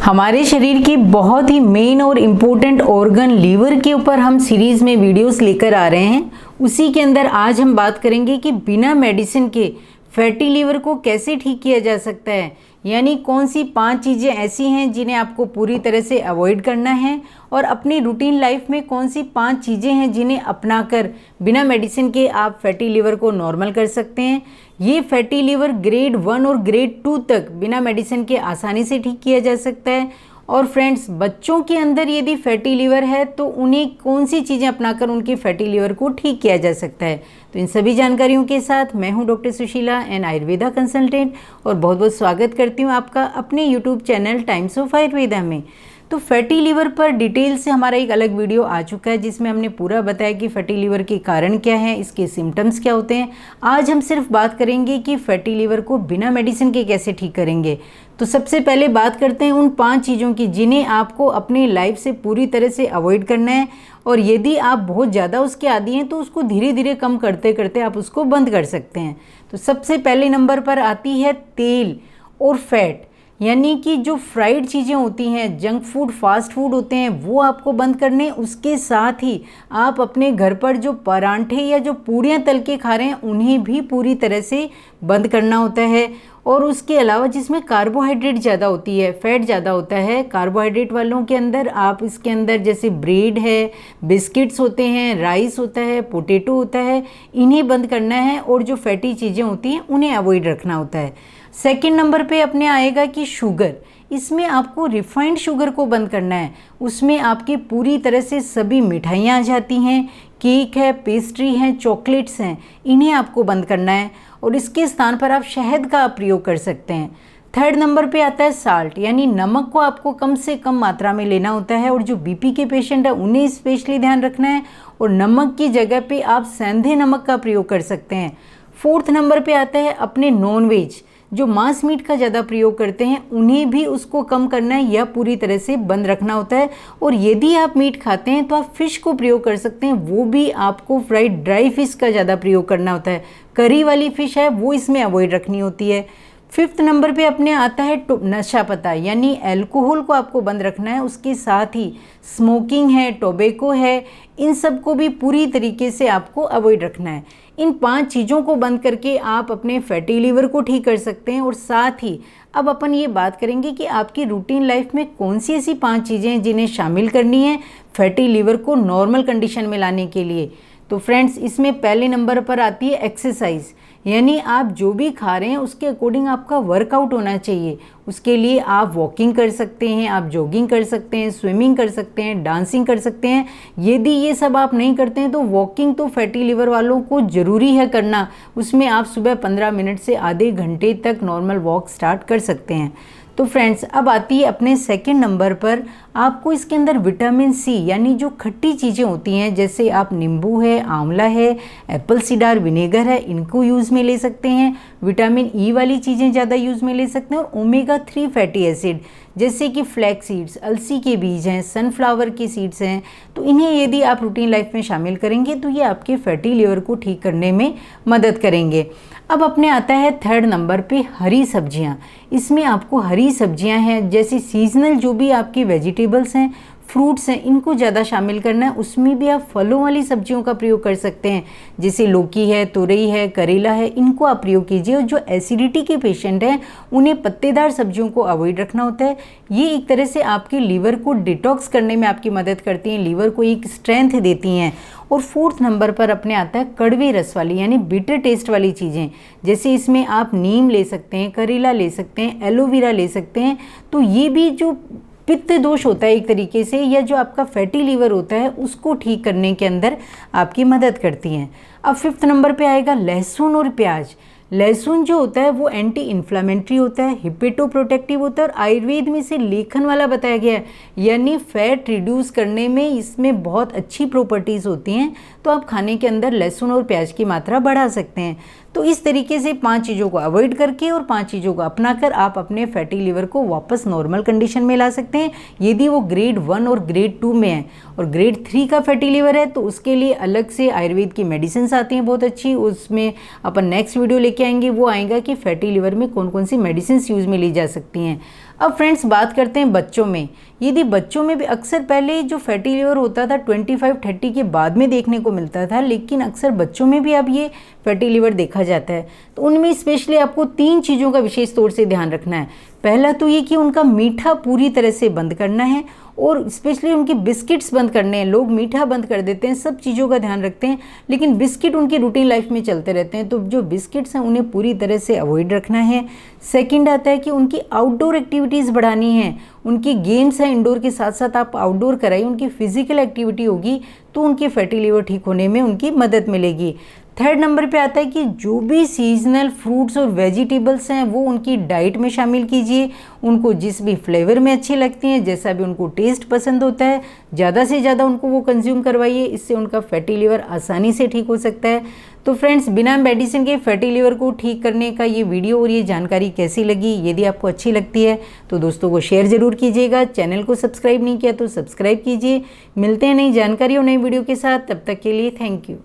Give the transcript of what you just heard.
हमारे शरीर की बहुत ही मेन और इम्पोर्टेंट ऑर्गन लीवर के ऊपर हम सीरीज़ में वीडियोस लेकर आ रहे हैं। उसी के अंदर आज हम बात करेंगे कि बिना मेडिसिन के फैटी लीवर को कैसे ठीक किया जा सकता है, यानी कौन सी 5 चीज़ें ऐसी हैं जिन्हें आपको पूरी तरह से अवॉइड करना है और अपनी रूटीन लाइफ में कौन सी 5 चीज़ें हैं जिन्हें अपनाकर बिना मेडिसिन के आप फैटी लीवर को नॉर्मल कर सकते हैं। ये फैटी लीवर ग्रेड 1 और ग्रेड 2 तक बिना मेडिसिन के आसानी से ठीक किया जा सकता है। और फ्रेंड्स, बच्चों के अंदर यदि फैटी लीवर है तो उन्हें कौन सी चीज़ें अपनाकर उनके फैटी लीवर को ठीक किया जा सकता है। तो इन सभी जानकारियों के साथ मैं हूं doctor Sushila and Ayurveda consultant और बहुत बहुत स्वागत करती हूं आपका अपने YouTube channel times of Ayurveda में। तो फैटी लीवर पर डिटेल से हमारा एक अलग वीडियो आ चुका है जिसमें हमने पूरा बताया कि फैटी लीवर के कारण क्या है, इसके सिम्टम्स क्या होते हैं। आज हम सिर्फ बात करेंगे कि फैटी लीवर को बिना मेडिसिन के कैसे ठीक करेंगे। तो सबसे पहले बात करते हैं उन 5 चीज़ों की जिन्हें आपको अपनी लाइफ से पूरी तरह से अवॉइड करना है, और यदि आप बहुत ज़्यादा उसके आदी हैं तो उसको धीरे धीरे कम करते करते आप उसको बंद कर सकते हैं। तो सबसे पहले नंबर पर आती है तेल और फैट, यानी कि जो फ्राइड चीज़ें होती हैं, जंक फूड, फास्ट फूड होते हैं, वो आपको बंद करने। उसके साथ ही आप अपने घर पर जो परांठे या जो पूड़ियाँ तल के खा रहे हैं उन्हें भी पूरी तरह से बंद करना होता है। और उसके अलावा जिसमें कार्बोहाइड्रेट ज़्यादा होती है, फैट ज़्यादा होता है, कार्बोहाइड्रेट वालों के अंदर आप इसके अंदर जैसे ब्रेड है, बिस्किट्स होते हैं, राइस होता है, पोटैटो होता है, इन्हें बंद करना है और जो फैटी चीज़ें होती हैं उन्हें अवॉइड रखना होता है। सेकंड नंबर पे अपने आएगा कि शुगर, इसमें आपको रिफाइंड शुगर को बंद करना है। उसमें आपकी पूरी तरह से सभी मिठाइयाँ आ जाती हैं, केक है, पेस्ट्री हैं, चॉकलेट्स हैं, इन्हें आपको बंद करना है और इसके स्थान पर आप शहद का प्रयोग कर सकते हैं। थर्ड नंबर पे आता है साल्ट, यानी नमक को आपको कम से कम मात्रा में लेना होता है और जो बीपी के पेशेंट है उन्हें स्पेशली ध्यान रखना है और नमक की जगह पे आप सेंधे नमक का प्रयोग कर सकते हैं। फोर्थ नंबर पे आता है अपने नॉन वेज, जो मांस मीट का ज़्यादा प्रयोग करते हैं उन्हें भी उसको कम करना है या पूरी तरह से बंद रखना होता है। और यदि आप मीट खाते हैं तो आप फिश को प्रयोग कर सकते हैं, वो भी आपको फ्राइड ड्राई फिश का ज़्यादा प्रयोग करना होता है। करी वाली फ़िश है वो इसमें अवॉइड रखनी होती है। फिफ्थ नंबर पे अपने आता है नशा पता, यानी अल्कोहल को आपको बंद रखना है। उसके साथ ही स्मोकिंग है, टोबैको है, इन सब को भी पूरी तरीके से आपको अवॉइड रखना है। इन 5 चीज़ों को बंद करके आप अपने फैटी लीवर को ठीक कर सकते हैं। और साथ ही अब अपन ये बात करेंगे कि आपकी रूटीन लाइफ में कौन सी ऐसी 5 चीज़ें हैं जिन्हें शामिल करनी है फैटी लीवर को नॉर्मल कंडीशन में लाने के लिए। तो फ्रेंड्स, इसमें पहले नंबर पर आती है एक्सरसाइज, यानी आप जो भी खा रहे हैं उसके अकॉर्डिंग आपका वर्कआउट होना चाहिए। उसके लिए आप वॉकिंग कर सकते हैं, आप जॉगिंग कर सकते हैं, स्विमिंग कर सकते हैं, डांसिंग कर सकते हैं। यदि ये सब आप नहीं करते हैं तो वॉकिंग तो फैटी लिवर वालों को ज़रूरी है करना। उसमें आप सुबह 15 मिनट से आधे घंटे तक नॉर्मल वॉक स्टार्ट कर सकते हैं। तो फ्रेंड्स, अब आती है अपने सेकंड नंबर पर, आपको इसके अंदर विटामिन सी, यानी जो खट्टी चीज़ें होती हैं, जैसे आप नींबू है, आंवला है, एप्पल सीडर विनेगर है, इनको यूज़ में ले सकते हैं। विटामिन ई वाली चीज़ें ज़्यादा यूज़ में ले सकते हैं। और ओमेगा 3 फैटी एसिड जैसे कि फ्लैक्स सीड्स, अलसी के बीज हैं, सनफ्लावर की सीड्स हैं, तो इन्हें यदि आप रूटीन लाइफ में शामिल करेंगे तो ये आपके फैटी लीवर को ठीक करने में मदद करेंगे। अब अपने आता है थर्ड नंबर पे हरी सब्जियां। इसमें आपको हरी सब्जियां हैं जैसे सीजनल जो भी आपकी वेजिटेबल्स हैं, फ्रूट्स हैं, इनको ज़्यादा शामिल करना है। उसमें भी आप फलों वाली सब्जियों का प्रयोग कर सकते हैं, जैसे लौकी है, तुरई है, करेला है, इनको आप प्रयोग कीजिए। और जो एसिडिटी के पेशेंट हैं उन्हें पत्तेदार सब्जियों को अवॉइड रखना होता है। ये एक तरह से आपके लीवर को डिटॉक्स करने में आपकी मदद करती हैं, लीवर को एक स्ट्रेंथ देती हैं। और फोर्थ नंबर पर अपने आता है कड़वे रस वाली, यानी बिटर टेस्ट वाली चीज़ें, जैसे इसमें आप नीम ले सकते हैं, करेला ले सकते हैं, एलोवेरा ले सकते हैं। तो ये भी जो पित्त दोष होता है एक तरीके से, या जो आपका फैटी लीवर होता है उसको ठीक करने के अंदर आपकी मदद करती हैं। अब फिफ्थ नंबर पे आएगा लहसुन और प्याज। लहसुन जो होता है वो एंटी इन्फ्लामेटरी होता है, हिपेटो प्रोटेक्टिव होता है और आयुर्वेद में इसे लेखन वाला बताया गया है, यानी फैट रिड्यूस करने में इसमें बहुत अच्छी प्रॉपर्टीज़ होती हैं। तो आप खाने के अंदर लहसुन और प्याज की मात्रा बढ़ा सकते हैं। तो इस तरीके से 5 चीज़ों को अवॉइड करके और 5 चीज़ों को अपनाकर आप अपने फैटी लीवर को वापस नॉर्मल कंडीशन में ला सकते हैं। यदि वो ग्रेड 1 और ग्रेड 2 में है और ग्रेड 3 का फैटी लीवर है तो उसके लिए अलग से आयुर्वेद की मेडिसिन आती हैं बहुत अच्छी, उसमें अपन नेक्स्ट वीडियो लेके आएंगे। वो आएगा कि फैटी लीवर में कौन कौन सी मेडिसिन यूज़ में ली जा सकती हैं। अब फ्रेंड्स बात करते हैं बच्चों में। यदि बच्चों में भी अक्सर पहले जो फैटी लिवर होता था 25-30 के बाद में देखने को मिलता था, लेकिन अक्सर बच्चों में भी अब ये फैटी लिवर देखा जाता है। तो उनमें स्पेशली आपको 3 चीज़ों का विशेष तौर से ध्यान रखना है। पहला तो ये कि उनका मीठा पूरी तरह से बंद करना है और स्पेशली उनके बिस्किट्स बंद करने हैं। लोग मीठा बंद कर देते हैं, सब चीज़ों का ध्यान रखते हैं, लेकिन बिस्किट उनकी रूटीन लाइफ में चलते रहते हैं, तो जो बिस्किट्स हैं उन्हें पूरी तरह से अवॉइड रखना है। सेकंड आता है कि उनकी आउटडोर एक्टिविटीज़ बढ़ानी है। उनकी गेम्स हैं इंडोर के साथ साथ आप आउटडोर कराइए, उनकी फिजिकल एक्टिविटी होगी तो उनके फैटी लिवर ठीक होने में उनकी मदद मिलेगी। थर्ड नंबर पे आता है कि जो भी सीजनल फ्रूट्स और वेजिटेबल्स हैं वो उनकी डाइट में शामिल कीजिए। उनको जिस भी फ्लेवर में अच्छी लगती हैं, जैसा भी उनको टेस्ट पसंद होता है, ज़्यादा से ज़्यादा उनको वो कंज्यूम करवाइए। इससे उनका फैटी लिवर आसानी से ठीक हो सकता है। तो फ्रेंड्स, बिना मेडिसिन के फैटी लिवर को ठीक करने का ये वीडियो और ये जानकारी कैसी लगी? यदि आपको अच्छी लगती है तो दोस्तों को शेयर ज़रूर कीजिएगा। चैनल को सब्सक्राइब नहीं किया तो सब्सक्राइब कीजिए। मिलते हैं नई जानकारी और नई वीडियो के साथ, तब तक के लिए थैंक यू।